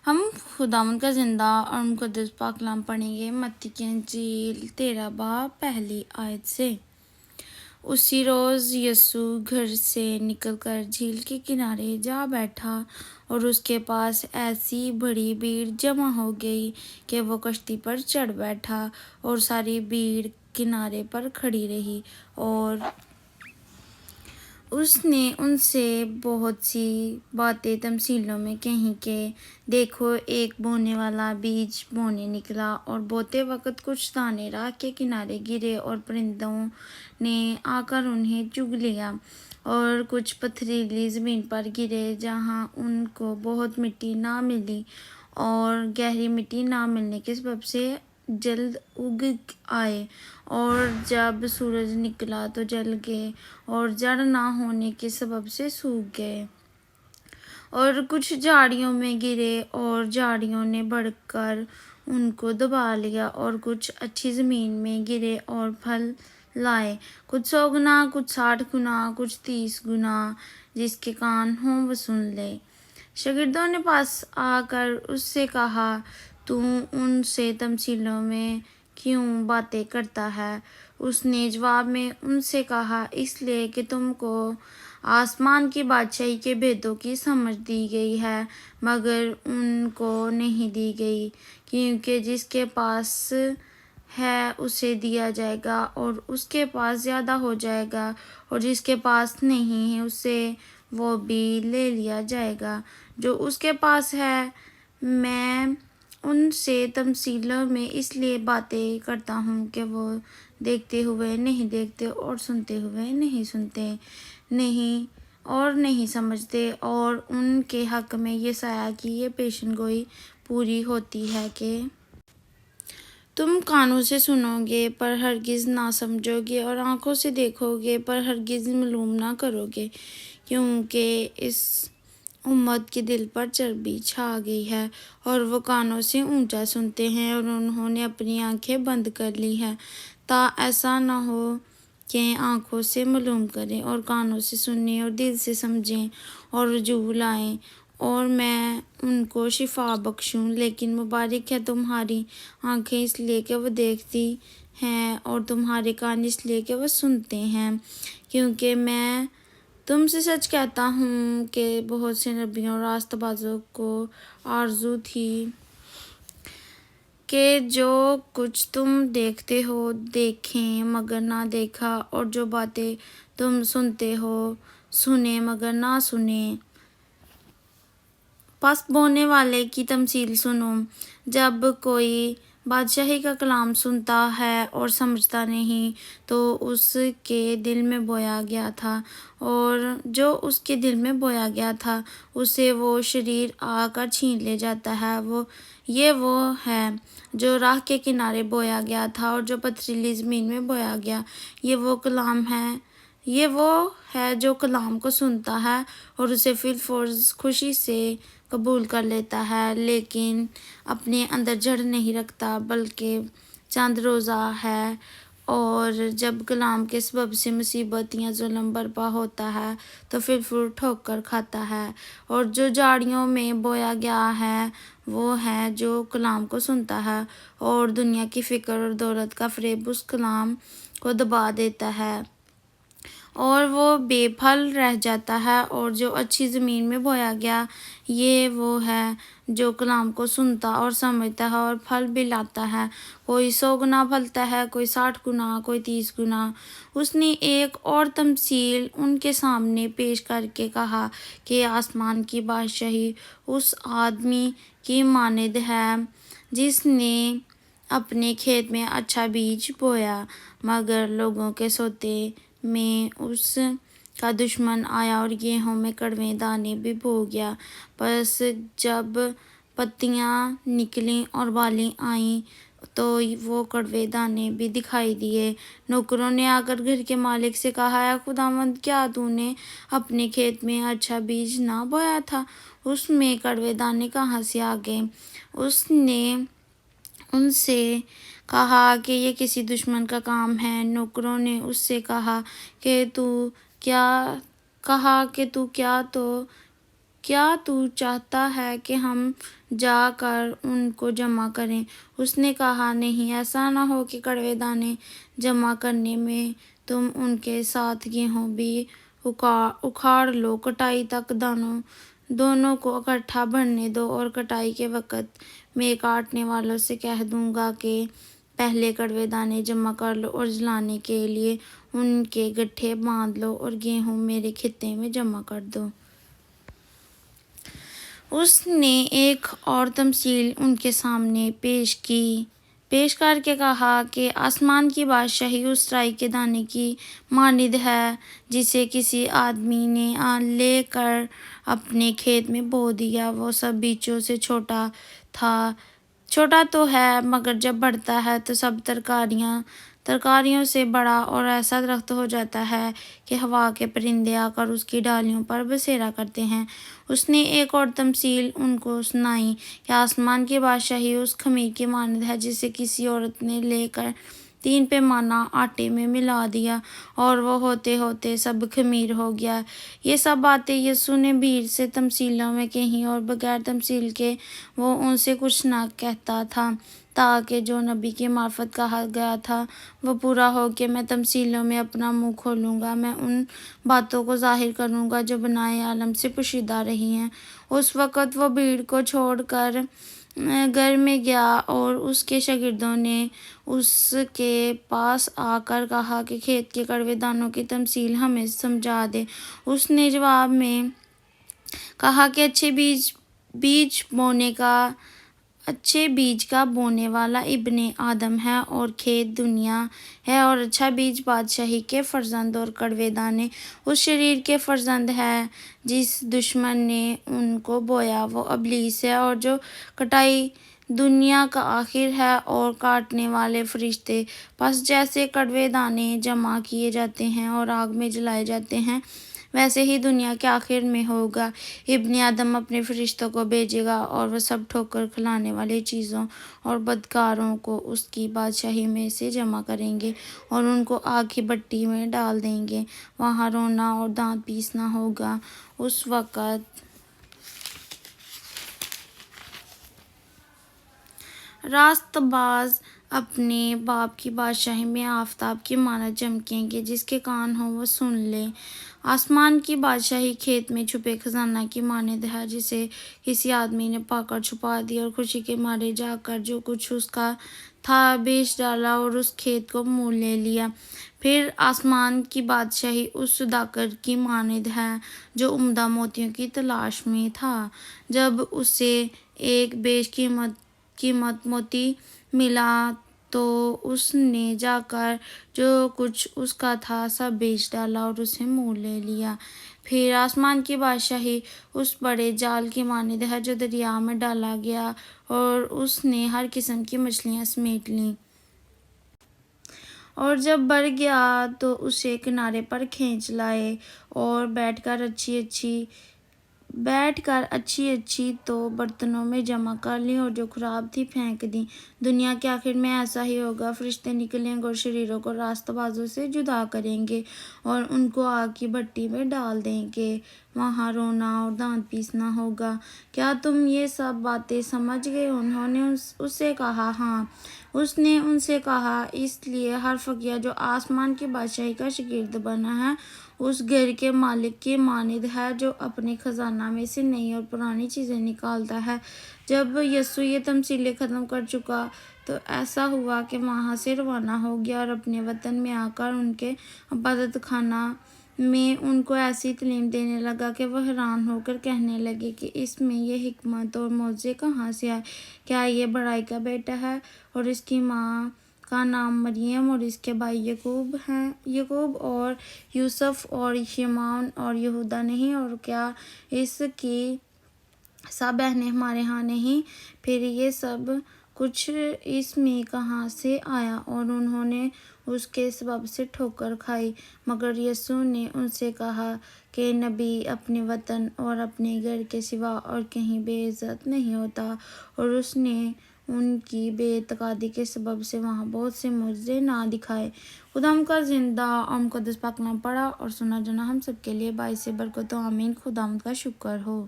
ہم خداوند کا زندہ اور مقدس پاک کلام پڑھیں گے متی کی انجیل 13 باب پہلی آیت سے۔ اسی روز یسوع گھر سے نکل کر جھیل کے کنارے جا بیٹھا اور اس کے پاس ایسی بڑی بھیڑ جمع ہو گئی کہ وہ کشتی پر چڑھ بیٹھا اور ساری بھیڑ کنارے پر کھڑی رہی، اور اس نے ان سے بہت سی باتیں تمثیلوں میں کہیں کہ دیکھو، ایک بونے والا بیج بونے نکلا، اور بوتے وقت کچھ دانے راہ کے کنارے گرے اور پرندوں نے آ کر انہیں چگ لیا، اور کچھ پتھریلی زمین پر گرے جہاں ان کو بہت مٹی نہ ملی، اور گہری مٹی نہ ملنے کے سبب سے جلد اگ آئے، اور جب سورج نکلا تو جل گئے، اور جڑ نہ ہونے کے سبب سے سوکھ گئے۔ اور کچھ جھاڑیوں میں گرے، اور جھاڑیوں نے بڑھ کر ان کو دبا لیا، اور کچھ اچھی زمین میں گرے اور پھل لائے، کچھ 100 گنا، کچھ 60 گنا، کچھ 30 گنا۔ جس کے کان ہوں وہ سن لے۔ شاگردوں نے پاس آ کر اس سے کہا، تو ان سے تمثیلوں میں کیوں باتیں کرتا ہے؟ اس نے جواب میں ان سے کہا، اس لیے کہ تم کو آسمان کی بادشاہی کے بھیدوں کی سمجھ دی گئی ہے، مگر ان کو نہیں دی گئی، کیونکہ جس کے پاس ہے اسے دیا جائے گا اور اس کے پاس زیادہ ہو جائے گا، اور جس کے پاس نہیں ہے اسے وہ بھی لے لیا جائے گا۔ جو اس کے پاس ہے، میں ان سے تمثیلوں میں اس لیے باتیں کرتا ہوں کہ وہ دیکھتے ہوئے نہیں دیکھتے، اور سنتے ہوئے نہیں سنتے، اور نہیں سمجھتے، اور ان کے حق میں یسایہ کی یہ پیشن گوئی پوری ہوتی ہے کہ تم کانوں سے سنو گے پر ہرگز نہ سمجھو گے، اور آنکھوں سے دیکھو گے پر ہرگز معلوم نہ کرو گے، کیونکہ اس امت کے دل پر چربی چھا گئی ہے، اور وہ کانوں سے اونچا سنتے ہیں، اور انہوں نے اپنی آنکھیں بند کر لی ہیں، تا ایسا نہ ہو کہ آنکھوں سے معلوم کریں اور کانوں سے سنیں اور دل سے سمجھیں اور رجوع لائیں، اور میں ان کو شفا بخشوں۔ لیکن مبارک ہے تمہاری آنکھیں اس لیے کہ وہ دیکھتی ہیں، اور تمہارے کان اس لیے کہ وہ سنتے ہیں، کیونکہ میں تم سے سچ کہتا ہوں کہ بہت سے نبیوں اور راست بازوں کو آرزو تھی کہ جو کچھ تم دیکھتے ہو دیکھیں مگر نہ دیکھا، اور جو باتیں تم سنتے ہو سنیں مگر نہ سنیں۔ پس بونے والے کی تمثیل سنو۔ جب کوئی بادشاہی کا کلام سنتا ہے اور سمجھتا نہیں، تو اس کے دل میں بویا گیا تھا، اور جو اس کے دل میں بویا گیا تھا اسے وہ شریر آ کر چھین لے جاتا ہے۔ یہ وہ ہے جو راہ کے کنارے بویا گیا تھا، اور جو پتھریلی زمین میں بویا گیا۔ یہ وہ ہے جو کلام کو سنتا ہے اور اسے فی الفور خوشی سے قبول کر لیتا ہے، لیکن اپنے اندر جڑ نہیں رکھتا، بلکہ چند روزہ ہے، اور جب کلام کے سبب سے مصیبت یا ظلم برپا ہوتا ہے تو فی الفور ٹھوکر کھاتا ہے۔ اور جو جھاڑیوں میں بویا گیا ہے وہ ہے جو کلام کو سنتا ہے، اور دنیا کی فکر اور دولت کا فریب اس کلام کو دبا دیتا ہے، اور وہ بے پھل رہ جاتا ہے۔ اور جو اچھی زمین میں بویا گیا، یہ وہ ہے جو کلام کو سنتا اور سمجھتا ہے اور پھل بھی لاتا ہے، کوئی 100 گنا پھلتا ہے، کوئی 60 گنا، کوئی 30 گنا۔ اس نے ایک اور تمثیل ان کے سامنے پیش کر کے کہا کہ آسمان کی بادشاہی اس آدمی کی مانند ہے جس نے اپنے کھیت میں اچھا بیج بویا، مگر لوگوں کے سوتے میں اس کا دشمن آیا اور گیہوں میں کڑوے دانے بھی بو گیا۔ پس جب پتیاں نکلیں اور بالی آئیں تو وہ کڑوے دانے بھی دکھائی دیے۔ نوکروں نے آ کر گھر کے مالک سے کہا، اے خداوند، کیا تو نے اپنے کھیت میں اچھا بیج نہ بویا تھا؟ اس میں کڑوے دانے کہاں سے آ گئے؟ اس نے ان سے کہا کہ یہ کسی دشمن کا کام ہے۔ نوکروں نے اس سے کہا کہ تو کیا تو کیا تو چاہتا ہے کہ ہم جا کر ان کو جمع کریں؟ اس نے کہا، نہیں، ایسا نہ ہو کہ کڑوے دانے جمع کرنے میں تم ان کے ساتھ گیہوں بھی اکھاڑ لو۔ کٹائی تک دونوں کو اکٹھا بھرنے دو اور کٹائی کے وقت میں کاٹنے والوں سے کہہ دوں گا کہ پہلے کڑوے دانے جمع کر لو اور جلانے کے لیے ان کے گٹھے باندھ لو اور گیہوں میرے خطے میں جمع کر دو۔ اس نے ایک اور تمثیل ان کے سامنے پیش کر کے کہا کہ آسمان کی بادشاہی اس رائی کے دانے کی مانند ہے جسے کسی آدمی نے لے کر اپنے کھیت میں بو دیا۔ وہ سب بیجوں سے چھوٹا تو ہے، مگر جب بڑھتا ہے تو سب ترکاریوں سے بڑا اور ایسا درخت ہو جاتا ہے کہ ہوا کے پرندے آ کر اس کی ڈالیوں پر بسیرا کرتے ہیں۔ اس نے ایک اور تمثیل ان کو سنائی کہ آسمان کی بادشاہی اس خمیر کی مانند ہے جسے کسی عورت نے لے کر 3 پیمانہ آٹے میں ملا دیا اور وہ ہوتے ہوتے سب خمیر ہو گیا۔ یہ سب باتیں یسوع نے بھیڑ سے تمثیلوں میں کہیں اور بغیر تمثیل کے وہ ان سے کچھ نہ کہتا تھا، تاکہ جو نبی کی معرفت کہا گیا تھا وہ پورا ہو کہ میں تمثیلوں میں اپنا منہ کھولوں گا، میں ان باتوں کو ظاہر کروں گا جو بنائے عالم سے پوشیدہ رہی ہیں۔ اس وقت وہ بھیڑ کو چھوڑ کر گھر میں گیا اور اس کے شاگردوں نے اس کے پاس آ کر کہا کہ کھیت کے کڑوے دانوں کی تمثیل ہمیں سمجھا دے۔ اس نے جواب میں کہا کہ اچھے بیج کا بونے والا ابن آدم ہے اور کھیت دنیا ہے، اور اچھا بیج بادشاہی کے فرزند اور کڑوے دانے اس شریر کے فرزند ہیں جس دشمن نے ان کو بویا، وہ ابلیس ہے، اور جو کٹائی دنیا کا آخر ہے اور کاٹنے والے فرشتے۔ پس جیسے کڑوے دانے جمع کیے جاتے ہیں اور آگ میں جلائے جاتے ہیں، ویسے ہی دنیا کے آخر میں ہوگا۔ ابن آدم اپنے فرشتوں کو بھیجے گا اور وہ سب ٹھوکر کھلانے والی چیزوں اور بدکاروں کو اس کی بادشاہی میں سے جمع کریں گے اور ان کو آگ کی بھٹی میں ڈال دیں گے۔ وہاں رونا اور دانت پیسنا ہوگا۔ اس وقت راست باز اپنے باپ کی بادشاہی میں آفتاب کی مانند چمکیں گے۔ جس کے کان ہوں وہ سن لے۔ آسمان کی بادشاہی کھیت میں چھپے خزانہ کی مانند ہے جسے کسی آدمی نے پا کر چھپا دیا اور خوشی کے مارے جا کر جو کچھ اس کا تھا بیچ ڈالا اور اس کھیت کو مول لے لیا۔ پھر آسمان کی بادشاہی اس سوداگر کی مانند ہے جو عمدہ موتیوں کی تلاش میں تھا۔ جب اسے ایک بیش قیمت موتی ملا تو اس نے جا کر جو کچھ اس کا تھا سب بیچ ڈالا اور اسے مول لے لیا۔ پھر آسمان کی بادشاہی اس بڑے جال کی مانند ہے جو دریا میں ڈالا گیا اور اس نے ہر قسم کی مچھلیاں سمیٹ لیں۔ اور جب بھر گیا تو اسے کنارے پر کھینچ لائے اور بیٹھ کر اچھی اچھی تو برتنوں میں جمع کر لیں اور جو خراب تھی پھینک دیں۔ دنیا کے آخر میں ایسا ہی ہوگا۔ فرشتے نکلیں گے اور شریروں کو راست بازوں سے جدا کریں گے اور ان کو آگ کی بھٹی میں ڈال دیں گے۔ وہاں رونا اور دانت پیسنا ہوگا۔ کیا تم یہ سب باتیں سمجھ گئے؟ انہوں نے اس سے کہا، ہاں۔ اس نے ان سے کہا، اس لیے ہر فقیہ جو آسمان کی بادشاہی کا شاگرد بنا ہے اس گھر کے مالک کی مانند ہے جو اپنے خزانہ میں سے نئی اور پرانی چیزیں نکالتا ہے۔ جب یسوع یہ تمثیلیں ختم کر چکا تو ایسا ہوا کہ وہاں سے روانہ ہو گیا اور اپنے وطن میں آ کر ان کے عبادت خانہ میں ان کو ایسی تعلیم دینے لگا کہ وہ حیران ہو کر کہنے لگے کہ اس میں یہ حکمت اور معجزے کہاں سے آئے؟ کیا یہ بڑائی کا بیٹا ہے اور اس کی ماں کا نام مریم اور اس کے بھائی یعقوب اور یوسف اور شمعون اور یہودا نہیں، اور کیا اس کی سب بہنیں ہمارے ہاں نہیں؟ پھر یہ سب کچھ اس میں کہاں سے آیا؟ اور انہوں نے اس کے سبب سے ٹھوکر کھائی۔ مگر یسوع نے ان سے کہا کہ نبی اپنے وطن اور اپنے گھر کے سوا اور کہیں بے عزت نہیں ہوتا، اور اس نے ان کی بے اعتقادی کے سبب سے وہاں بہت سے معجزے نہ دکھائے۔ خداوند کا زندہ اور مقدس پاک نام پڑھا اور سنا جانا ہم سب کے لیے باعث برکت ہو۔ آمین۔ خداوند کا شکر ہو۔